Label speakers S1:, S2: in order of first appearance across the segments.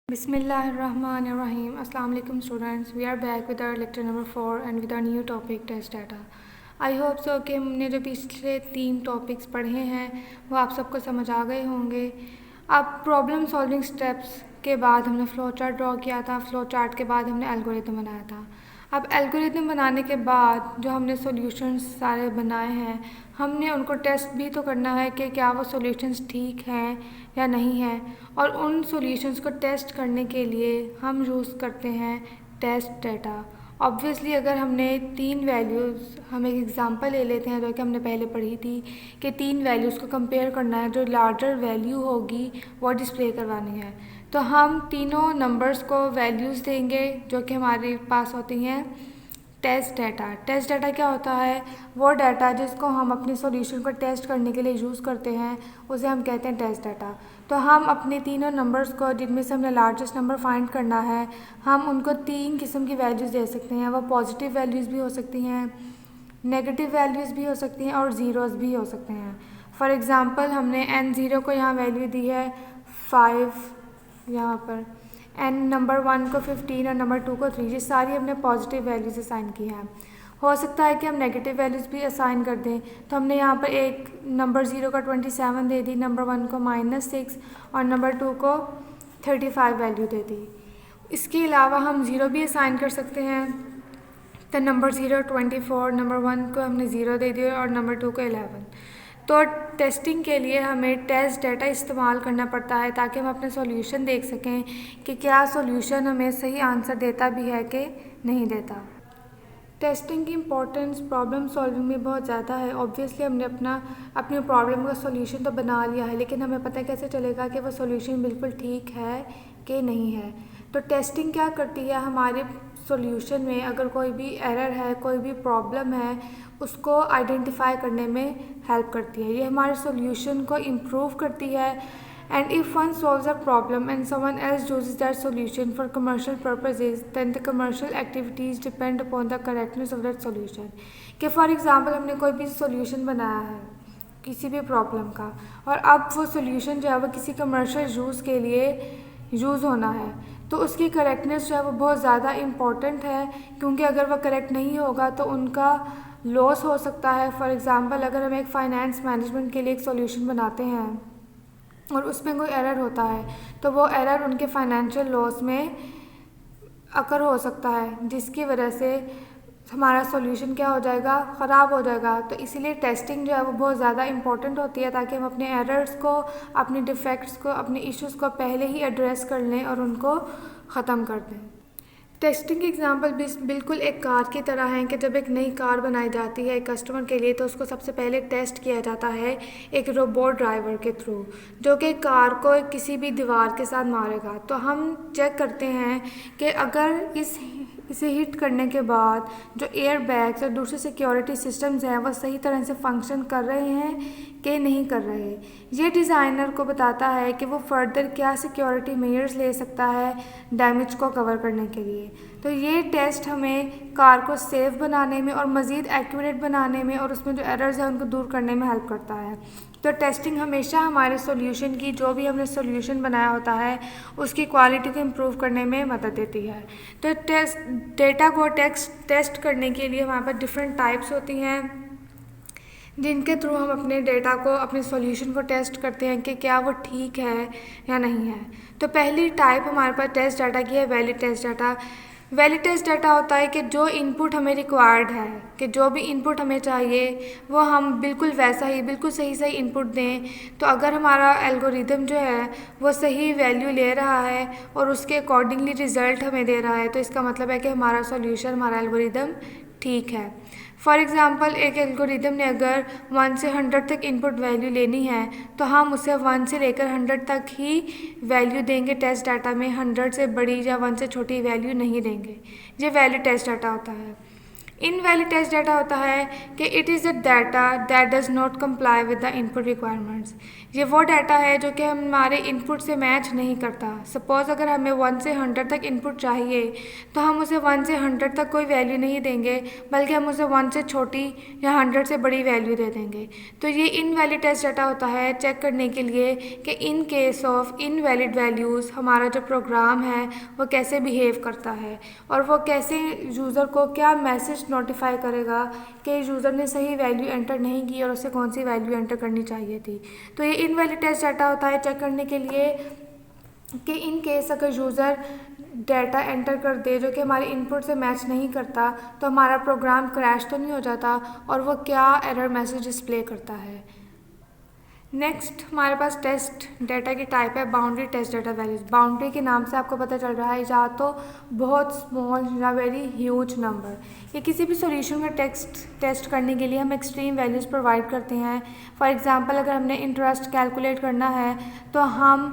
S1: Bismillahirrahmanirrahim. Assalamu alaikum students. We are back with our lecture number 4 and with our new topic test data. I hope so कि हमने जो पिछले 3 topics पढ़े हैं वो आप सबको समझ आ गए होंगे। अब प्रॉब्लम सॉल्विंग स्टेप्स के बाद हमने फ़्लो चार्ट ड्रॉ किया था। फ़्लो चार्ट के बाद हमने एल्गोरिथम बनाया था। अब एल्गोरिथम बनाने के बाद जो हमने सॉल्यूशंस सारे बनाए हैं, हमने उनको टेस्ट भी तो करना है कि क्या वो सॉल्यूशंस ठीक हैं या नहीं है। और उन सॉल्यूशंस को टेस्ट करने के लिए हम यूज़ करते हैं टेस्ट डाटा। ऑब्वियसली अगर हमने 3 वैल्यूज़, हम एक एग्ज़ाम्पल ले लेते हैं जो कि हमने पहले पढ़ी थी कि 3 वैल्यूज़ को कंपेयर करना है, जो लार्जर वैल्यू होगी वो डिस्प्ले करवानी है। तो हम तीनों नंबर्स को वैल्यूज़ देंगे जो कि हमारे पास होती हैं टेस्ट डाटा। टेस्ट डाटा क्या होता है? वो डाटा जिसको हम अपने सॉल्यूशन को टेस्ट करने के लिए यूज़ करते हैं उसे हम कहते हैं टेस्ट डाटा। तो हम अपने तीनों नंबर्स को, जिनमें से हमने लार्जेस्ट नंबर फाइंड करना है, हम उनको 3 किस्म की वैल्यूज़ दे सकते हैं। वो पॉजिटिव वैल्यूज़ भी हो सकती हैं, नेगेटिव वैल्यूज़ भी हो सकती हैं और ज़ीरोज़ भी हो सकते हैं। फॉर एग्ज़ाम्पल हमने n0 को यहाँ वैल्यू दी है 5, यहाँ पर नंबर 1 को 15 और नंबर 2 को 3, ये सारी हमने पॉजिटिव वैल्यूज़ असाइन की हैं। हो सकता है कि हम नेगेटिव वैल्यूज़ भी असाइन कर दें। तो हमने यहाँ पर एक नंबर 0 का 27 दे दी, नंबर 1 को -6 और नंबर 2 को 35 वैल्यू दे दी। इसके अलावा हम 0 भी असाइन कर सकते हैं। तो नंबर 0 24, नंबर 1 को हमने 0 दे दिया और नंबर 2 को 11। तो टेस्टिंग के लिए हमें टेस्ट डाटा इस्तेमाल करना पड़ता है ताकि हम अपने सॉल्यूशन देख सकें कि क्या सॉल्यूशन हमें सही आंसर देता भी है कि नहीं देता। टेस्टिंग की इम्पोर्टेंस प्रॉब्लम सॉल्विंग में बहुत ज़्यादा है। ऑब्वियसली हमने अपनी प्रॉब्लम का सॉल्यूशन तो बना लिया है, लेकिन हमें पता कैसे चलेगा कि वो सॉल्यूशन बिल्कुल ठीक है कि नहीं है। तो टेस्टिंग क्या करती है, हमारे सॉल्यूशन में अगर कोई भी एरर है, कोई भी प्रॉब्लम है, उसको आइडेंटिफाई करने में हेल्प करती है। ये हमारे सॉल्यूशन को इम्प्रूव करती है। And if one solves a problem and someone else uses that solution for commercial purposes, then the commercial activities depend upon the correctness of that solution. कि फॉर एग्ज़ाम्पल हमने कोई भी सॉल्यूशन बनाया है किसी भी प्रॉब्लम का, और अब वो सॉल्यूशन जो है वो किसी कमर्शियल यूज़ के लिए यूज़ होना है, तो उसकी करेक्टनेस जो है वो बहुत ज़्यादा इम्पॉर्टेंट है, क्योंकि अगर वह करेक्ट नहीं होगा तो उनका लॉस हो सकता है। फॉर एग्ज़ाम्पल अगर हम एक फ़ाइनेंस मैनेजमेंट के लिए एक सॉल्यूशन बनाते हैं और उसमें कोई एरर होता है, तो वो एरर उनके फाइनेंशियल लॉस में अकर हो सकता है, जिसकी वजह से हमारा सॉल्यूशन क्या हो जाएगा, ख़राब हो जाएगा। तो इसीलिए टेस्टिंग जो है वो बहुत ज़्यादा इंपॉर्टेंट होती है ताकि हम अपने एरर्स को, अपने डिफेक्ट्स को, अपने इश्यूज़ को पहले ही एड्रेस कर लें और उनको ख़त्म कर दें। टेस्टिंग एग्जाम्पल बिल्कुल एक कार की तरह है कि जब एक नई कार बनाई जाती है एक कस्टमर के लिए, तो उसको सबसे पहले टेस्ट किया जाता है एक रोबोट ड्राइवर के थ्रू, जो कि कार को किसी भी दीवार के साथ मारेगा। तो हम चेक करते हैं कि अगर इसे हिट करने के बाद जो एयर बैग्स और दूसरे सिक्योरिटी सिस्टम्स हैं वो सही तरह से फंक्शन कर रहे हैं कि नहीं कर रहे। ये डिज़ाइनर को बताता है कि वो फर्दर क्या सिक्योरिटी मेजर्स ले सकता है डैमेज को कवर करने के लिए। तो ये टेस्ट हमें कार को सेफ़ बनाने में और मज़ीद एक्यूरेट बनाने में और उसमें जो एरर्स हैं उनको दूर करने में हेल्प करता है। तो टेस्टिंग हमेशा हमारे सॉल्यूशन की, जो भी हमने सॉल्यूशन बनाया होता है, उसकी क्वालिटी को इम्प्रूव करने में मदद देती है। तो डेटा को टेस्ट करने के लिए हमारे पास डिफरेंट टाइप्स होती हैं जिनके थ्रू हम अपने डेटा को, अपने सॉल्यूशन को टेस्ट करते हैं कि क्या वो ठीक है या नहीं है। तो पहली टाइप हमारे पास टेस्ट डाटा की है valid test data. Valid test data होता है कि जो इनपुट हमें रिक्वायर्ड है, कि जो भी इनपुट हमें चाहिए वो हम बिल्कुल वैसा ही, बिल्कुल सही इनपुट दें। तो अगर हमारा एल्गोरिदम जो है वो सही वैल्यू ले रहा है और उसके अकॉर्डिंगली रिज़ल्ट हमें दे रहा है, तो इसका मतलब है कि हमारा सॉल्यूशन, हमारा एल्गोरिदम ठीक है। फॉर एग्ज़ाम्पल एक एल्गोरिदम ने अगर 1 से 100 तक इनपुट वैल्यू लेनी है, तो हम उसे 1 से लेकर 100 तक ही वैल्यू देंगे टेस्ट डाटा में, 100 से बड़ी या 1 से छोटी वैल्यू नहीं देंगे। ये वैलिड टेस्ट डाटा होता है। इनवैलिड टेस्ट डाटा होता है कि it is a data that does not comply with the input requirements. ये वो डाटा है जो कि हमारे इनपुट से मैच नहीं करता। सपोज़ अगर हमें 1 से 100 तक इनपुट चाहिए तो हम उसे 1 से 100 तक कोई वैल्यू नहीं देंगे, बल्कि हम उसे 1 से छोटी या 100 से बड़ी वैल्यू दे देंगे। तो ये इनवैलिड टेस्ट डाटा होता है चेक करने के लिए कि in case of invalid values हमारा जो प्रोग्राम है वो कैसे बिहेव करता है और वो कैसे यूज़र को क्या मैसेज नोटिफाई करेगा कि यूज़र ने सही वैल्यू एंटर नहीं की और उसे कौन सी वैल्यू एंटर करनी चाहिए थी। तो ये इनवैलिड टेस्ट डाटा होता है चेक करने के लिए कि इन केस अगर यूज़र डाटा एंटर कर दे जो कि हमारे इनपुट से मैच नहीं करता तो हमारा प्रोग्राम क्रैश तो नहीं हो जाता और वो क्या एरर मैसेज डिस्प्ले करता है। नेक्स्ट हमारे पास टेस्ट डाटा की टाइप है boundary test data values. Boundary के नाम से आपको पता चल रहा है या तो बहुत स्मॉल या वेरी ह्यूज नंबर। ये किसी भी सॉल्यूशन का टेस्ट करने के लिए हम एक्सट्रीम वैल्यूज़ प्रोवाइड करते हैं। फॉर एग्जांपल अगर हमने इंटरेस्ट कैलकुलेट करना है तो हम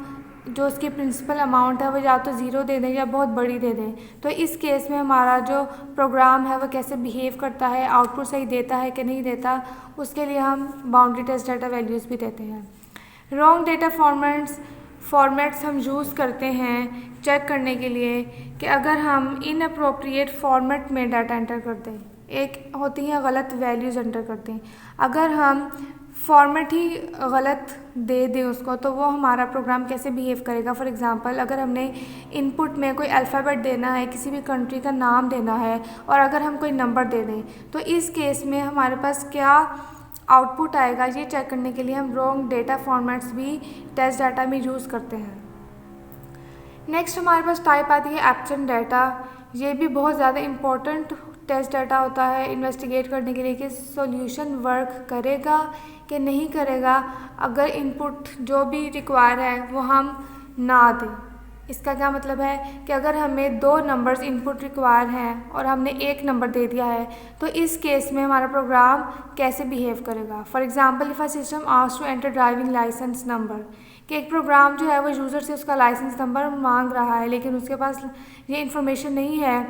S1: जो उसकी प्रिंसिपल अमाउंट है वो या तो ज़ीरो दे दें या बहुत बड़ी दे दें। तो इस केस में हमारा जो प्रोग्राम है वो कैसे बिहेव करता है, आउटपुट सही देता है कि नहीं देता, उसके लिए हम बाउंड्री टेस्ट डाटा वैल्यूज़ भी देते हैं। रॉन्ग डेटा फॉर्मेट्स हम यूज़ करते हैं चेक करने के लिए कि अगर हम इनअप्रोप्रिएट फॉर्मेट में डाटा एंटर कर दें, एक होती हैं गलत वैल्यूज़ एंटर करते हैं, अगर हम फॉर्मेट ही गलत दे दें उसको तो वो हमारा प्रोग्राम कैसे बिहेव करेगा। फॉर एग्जांपल अगर हमने इनपुट में कोई अल्फ़ाबेट देना है, किसी भी कंट्री का नाम देना है और अगर हम कोई नंबर दे दें तो इस केस में हमारे पास क्या आउटपुट आएगा ये चेक करने के लिए हम रॉन्ग डेटा फॉर्मेट्स भी टेस्ट डाटा में यूज़ करते हैं। नेक्स्ट हमारे पास टाइप आती है एब्सेंट डाटा। ये भी बहुत ज़्यादा इम्पोर्टेंट टेस्ट डाटा होता है इन्वेस्टिगेट करने के लिए कि सॉल्यूशन वर्क करेगा कि नहीं करेगा अगर इनपुट जो भी रिक्वायर है वो हम ना दें। इसका क्या मतलब है कि अगर हमें 2 नंबर्स इनपुट रिक्वायर हैं और हमने एक नंबर दे दिया है तो इस केस में हमारा प्रोग्राम कैसे बिहेव करेगा। For example if a system asks to enter driving licence number, कि एक प्रोग्राम जो है वो यूज़र से उसका लाइसेंस नंबर मांग रहा है लेकिन उसके पास ये इन्फॉर्मेशन नहीं है,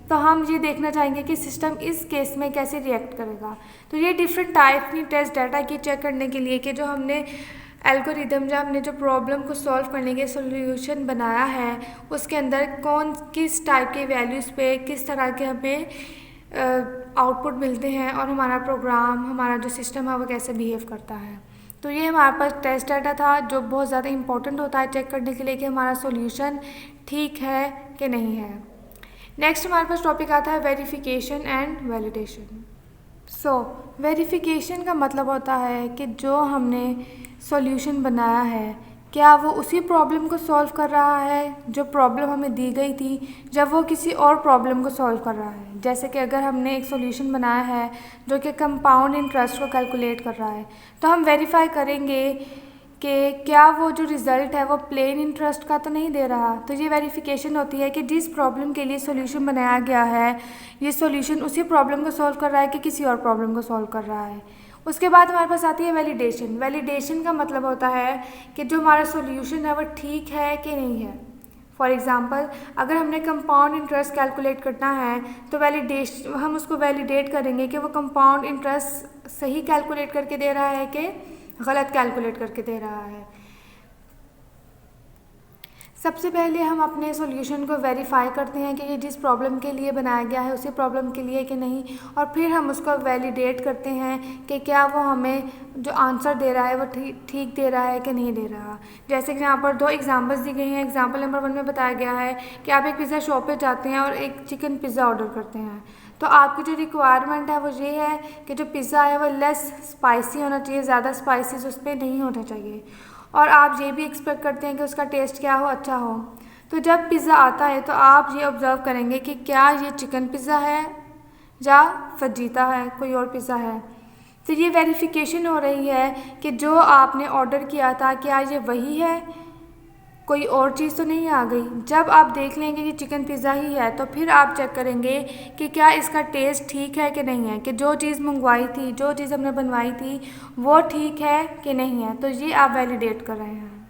S1: तो हम ये देखना चाहेंगे कि सिस्टम इस केस में कैसे रिएक्ट करेगा। तो ये डिफरेंट टाइप की टेस्ट डाटा की चेक करने के लिए कि जो हमने एल्गोरिदम जो हमने जो प्रॉब्लम को सॉल्व करने के सॉल्यूशन बनाया है उसके अंदर कौन किस टाइप के वैल्यूज़ पे किस तरह के हमें आउटपुट मिलते हैं और हमारा प्रोग्राम हमारा जो सिस्टम है वो कैसे बिहेव करता है। तो ये हमारे पास टेस्ट डाटा था जो बहुत ज़्यादा इंपॉर्टेंट होता है चेक करने के लिए कि हमारा सॉल्यूशन ठीक है कि नहीं है। नेक्स्ट हमारे पास टॉपिक आता है वेरिफिकेशन एंड वैलिडेशन। वेरिफिकेशन का मतलब होता है कि जो हमने सॉल्यूशन बनाया है क्या वो उसी प्रॉब्लम को सॉल्व कर रहा है जो प्रॉब्लम हमें दी गई थी, जब वो किसी और प्रॉब्लम को सॉल्व कर रहा है। जैसे कि अगर हमने एक सॉल्यूशन बनाया है जो कि कंपाउंड इंटरेस्ट को कैलकुलेट कर रहा है तो हम वेरीफाई करेंगे कि क्या वो जो रिज़ल्ट है वो प्लेन इंटरेस्ट का तो नहीं दे रहा। तो ये वेरिफिकेशन होती है कि जिस प्रॉब्लम के लिए सॉल्यूशन बनाया गया है ये सॉल्यूशन उसी प्रॉब्लम को सॉल्व कर रहा है कि किसी और प्रॉब्लम को सॉल्व कर रहा है। उसके बाद हमारे पास आती है वैलिडेशन। वैलिडेशन का मतलब होता है कि जो हमारा सॉल्यूशन है वो ठीक है कि नहीं है। फॉर एग्ज़ाम्पल अगर हमने कंपाउंड इंटरेस्ट कैलकुलेट करना है तो हम उसको वैलिडेट करेंगे कि वो कंपाउंड इंटरेस्ट सही कैलकुलेट करके दे रहा है कि गलत कैलकुलेट करके दे रहा है। सबसे पहले हम अपने सॉल्यूशन को वेरीफाई करते हैं कि ये जिस प्रॉब्लम के लिए बनाया गया है उसी प्रॉब्लम के लिए कि नहीं, और फिर हम उसको वैलिडेट करते हैं कि क्या वो हमें जो आंसर दे रहा है वो ठीक दे रहा है कि नहीं दे रहा। जैसे कि यहाँ पर 2 एग्जांपल्स दी गई हैं। एग्जांपल नंबर 1 में बताया गया है कि आप एक पिज़्ज़ा शॉप पे जाते हैं और एक चिकन पिज़्ज़ा ऑर्डर करते हैं, तो आपकी जो रिक्वायरमेंट है वो ये है कि जो पिज़्ज़ा है वो लेस स्पाइसी होना चाहिए, ज़्यादा स्पाइसेस उस पर नहीं होना चाहिए, और आप ये भी एक्सपेक्ट करते हैं कि उसका टेस्ट क्या हो, अच्छा हो। तो जब पिज़्ज़ा आता है तो आप ये ऑब्ज़र्व करेंगे कि क्या ये चिकन पिज़्ज़ा है या फजीता है, कोई और पिज़्ज़ा है। तो ये वेरिफिकेशन हो रही है कि जो आपने ऑर्डर किया था क्या ये वही है, कोई और चीज़ तो नहीं आ गई। जब आप देख लेंगे कि चिकन पिज़्ज़ा ही है तो फिर आप चेक करेंगे कि क्या इसका टेस्ट ठीक है कि नहीं है, कि जो चीज़ मंगवाई थी, जो चीज़ हमने बनवाई थी वो ठीक है कि नहीं है। तो ये आप वैलिडेट कर रहे हैं।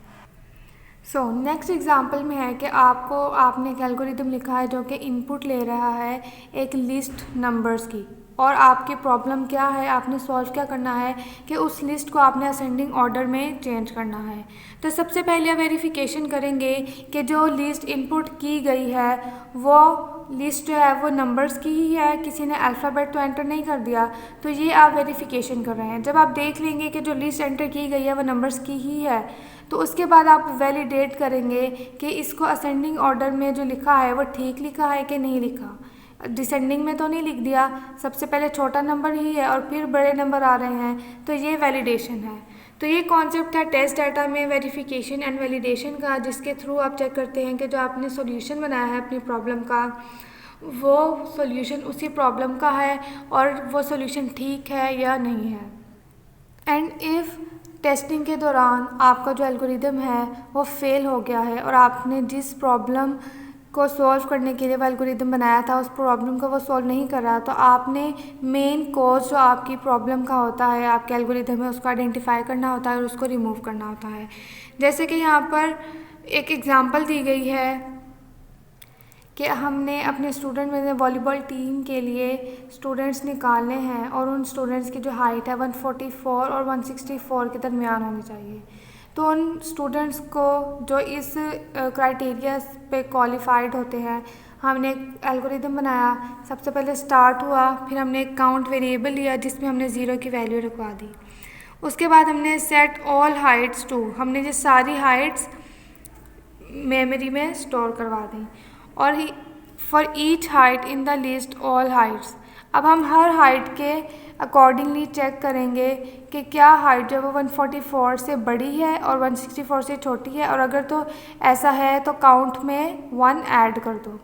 S1: नेक्स्ट एग्जांपल में है कि आपने एक एल्गोरिदम लिखा है जो कि इनपुट ले रहा है एक लिस्ट नंबर्स की, और आपकी प्रॉब्लम क्या है, आपने सॉल्व क्या करना है कि उस लिस्ट को आपने असेंडिंग ऑर्डर में चेंज करना है। तो सबसे पहले आप वेरिफिकेशन करेंगे कि जो लिस्ट इनपुट की गई है वो लिस्ट जो है वो नंबर्स की ही है, किसी ने अल्फ़ाबेट तो एंटर नहीं कर दिया। तो ये आप वेरिफिकेशन कर रहे हैं। जब आप देख लेंगे कि जो लिस्ट एंटर की गई है वो नंबर्स की ही है, तो उसके बाद आप वैलिडेट करेंगे कि इसको असेंडिंग ऑर्डर में जो लिखा है वो ठीक लिखा है कि नहीं लिखा। डिसेंडिंग में तो नहीं लिख दिया, सबसे पहले छोटा नंबर ही है और फिर बड़े नंबर आ रहे हैं, तो ये वैलिडेशन है। तो ये कॉन्सेप्ट है टेस्ट डाटा में वेरिफिकेशन एंड वैलिडेशन का, जिसके थ्रू आप चेक करते हैं कि जो आपने सॉल्यूशन बनाया है अपनी प्रॉब्लम का वो सॉल्यूशन उसी प्रॉब्लम का है और वो सॉल्यूशन ठीक है या नहीं है। एंड इफ़ टेस्टिंग के दौरान आपका जो एल्गोरिदम है वो फेल हो गया है और आपने जिस प्रॉब्लम को सॉल्व करने के लिए वो एल्गोरिदम बनाया था उस प्रॉब्लम को वो सॉल्व नहीं कर रहा, तो आपने मेन कॉज जो आपकी प्रॉब्लम का होता है आपके एल्गोरिदम में उसको आइडेंटिफाई करना होता है और उसको रिमूव करना होता है। जैसे कि यहाँ पर एक एग्ज़ाम्पल दी गई है कि हमने अपने स्टूडेंट में वॉलीबॉल टीम के लिए स्टूडेंट्स निकालने हैं और उन स्टूडेंट्स की जो हाइट है 144 और 164 के दरमियान होनी चाहिए। तो उन स्टूडेंट्स को जो इस क्राइटेरिया पे क्वालिफाइड होते हैं, हमने एक एल्गोरिदम बनाया। सबसे पहले स्टार्ट हुआ, फिर हमने एक काउंट वेरिएबल लिया जिसमें हमने 0 की वैल्यू रखवा दी। उसके बाद हमने सेट ऑल हाइट्स टू, हमने ये सारी हाइट्स मेमोरी में स्टोर करवा दी और for each height in the list all Heights. अब हम हर हाइट के अकॉर्डिंगली चेक करेंगे कि क्या हाइट जो है वो 144 से बड़ी है और 164 से छोटी है, और अगर तो ऐसा है तो काउंट में 1 ऐड कर दो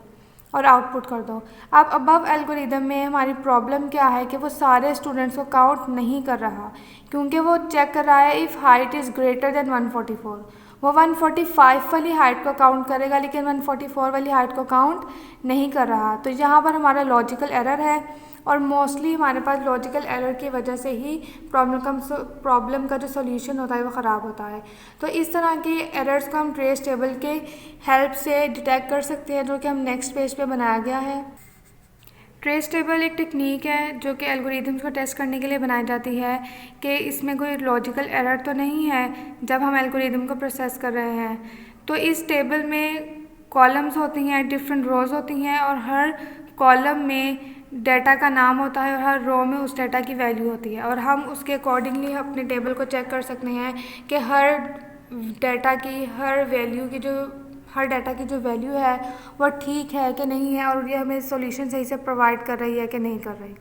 S1: और आउटपुट कर दो। अब अबव एल्गोरिदम में हमारी प्रॉब्लम क्या है कि वो सारे स्टूडेंट्स को काउंट नहीं कर रहा, क्योंकि वो चेक कर रहा है if height is greater than 144। वो 145 वाली हाइट को काउंट करेगा लेकिन 144 वाली हाइट को काउंट नहीं कर रहा। तो यहाँ पर हमारा लॉजिकल एरर है और मोस्टली हमारे पास लॉजिकल एरर की वजह से ही प्रॉब्लम का जो सॉल्यूशन होता है वो ख़राब होता है। तो इस तरह के एरर्स को हम ट्रेस टेबल के हेल्प से डिटेक्ट कर सकते हैं, जो कि हम नेक्स्ट पेज पे बनाया गया है। ट्रेस टेबल एक टेक्निक है जो कि एल्गोरिदम्स को टेस्ट करने के लिए बनाई जाती है कि इसमें कोई लॉजिकल एरर तो नहीं है जब हम एल्गोरिदम को प्रोसेस कर रहे हैं। तो इस टेबल में कॉलम्स होती हैं, डिफरेंट रोज़ होती हैं और हर कॉलम में डाटा का नाम होता है और हर रो में उस डाटा की वैल्यू होती है, और हम उसके अकॉर्डिंगली अपने टेबल को चेक कर सकते हैं कि हर डाटा की हर डाटा की जो वैल्यू है वो ठीक है कि नहीं है और ये हमें सॉल्यूशन सही से प्रोवाइड कर रही है कि नहीं कर रही।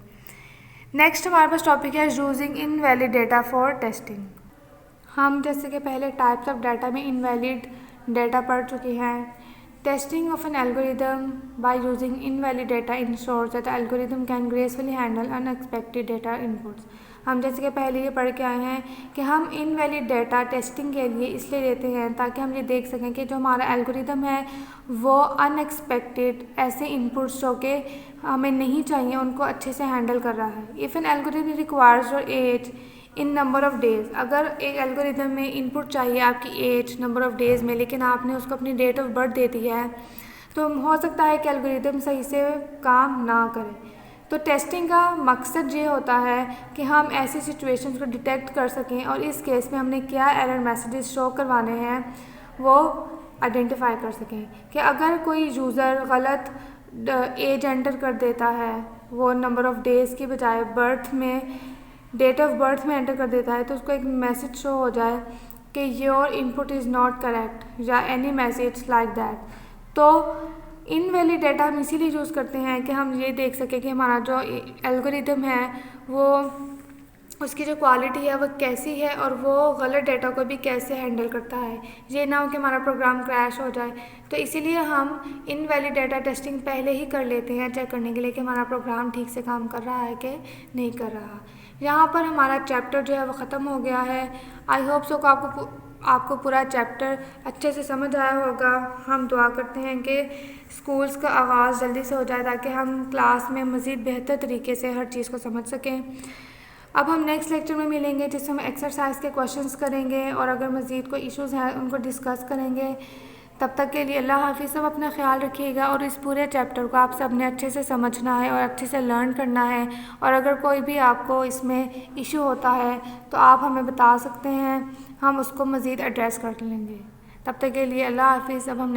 S1: नेक्स्ट हमारे पास टॉपिक है using invalid data for testing. हम जैसे कि पहले टाइप्स ऑफ डाटा में इनवैलिड डाटा पढ़ चुके हैं। Testing of an algorithm by using invalid data ensures that the algorithm can gracefully handle unexpected data inputs. हम जैसे कि पहले ये पढ़ के आए हैं कि हम इनवैलिड डाटा टेस्टिंग के लिए इसलिए देते हैं ताकि हम ये देख सकें कि जो हमारा एल्गोरिदम है वो अनएक्सपेक्टेड ऐसे इनपुट्स जो कि हमें नहीं चाहिए उनको अच्छे से हैंडल कर रहा है। If an algorithm requires your age in number of days, अगर एक एल्गोरिदम में इनपुट चाहिए आपकी एज नंबर ऑफ़ डेज़ में, लेकिन आपने उसको अपनी डेट ऑफ बर्थ दे दी है, तो हो सकता है कि एल्गोरिदम सही से काम ना करे। तो टेस्टिंग का मकसद ये होता है कि हम ऐसी सिचुएशंस को डिटेक्ट कर सकें और इस केस में हमने क्या एरर मैसेजेस शो करवाने हैं वो आइडेंटिफाई कर सकें। कि अगर कोई यूज़र गलत एज एंटर कर देता है, वो नंबर ऑफ़ डेज़ की बजाय डेट ऑफ बर्थ में एंटर कर देता है, तो उसको एक मैसेज शो हो जाए कि your input is not correct या एनी मैसेज लाइक दैट। तो इनवैलिड डाटा हम इसीलिए यूज़ करते हैं कि हम ये देख सकें कि हमारा जो एल्गोरिदम है वो उसकी जो क्वालिटी है वो कैसी है और वो गलत डाटा को भी कैसे हैंडल करता है। ये ना हो कि हमारा प्रोग्राम क्रैश हो जाए। तो इसीलिए हम इनवैलिड डाटा टेस्टिंग पहले ही कर लेते हैं चेक करने के लिए कि हमारा प्रोग्राम ठीक से काम कर रहा है कि नहीं कर रहा। यहाँ पर हमारा चैप्टर जो है वो ख़त्म हो गया है। आई होप सो आपको पूरा चैप्टर अच्छे से समझ आया होगा। हम दुआ करते हैं कि स्कूल्स का आगाज़ जल्दी से हो जाए ताकि हम क्लास में मज़ीद बेहतर तरीके से हर चीज़ को समझ सकें। अब हम नेक्स्ट लेक्चर में मिलेंगे जिसमें हम एक्सरसाइज के क्वेश्चंस करेंगे और अगर मज़ीद कोई इश्यूज़ हैं उनको डिस्कस करेंगे। तब तक के लिए अल्लाह हाफिज़। सब अपना ख्याल रखिएगा और इस पूरे चैप्टर को आप सब ने अच्छे से समझना है और अच्छे से लर्न करना है। और अगर कोई भी आपको इसमें इशू होता है तो आप हमें बता सकते हैं, हम उसको मज़ीद एड्रेस कर लेंगे। तब तक के लिए अल्लाह हाफिज़। अब हम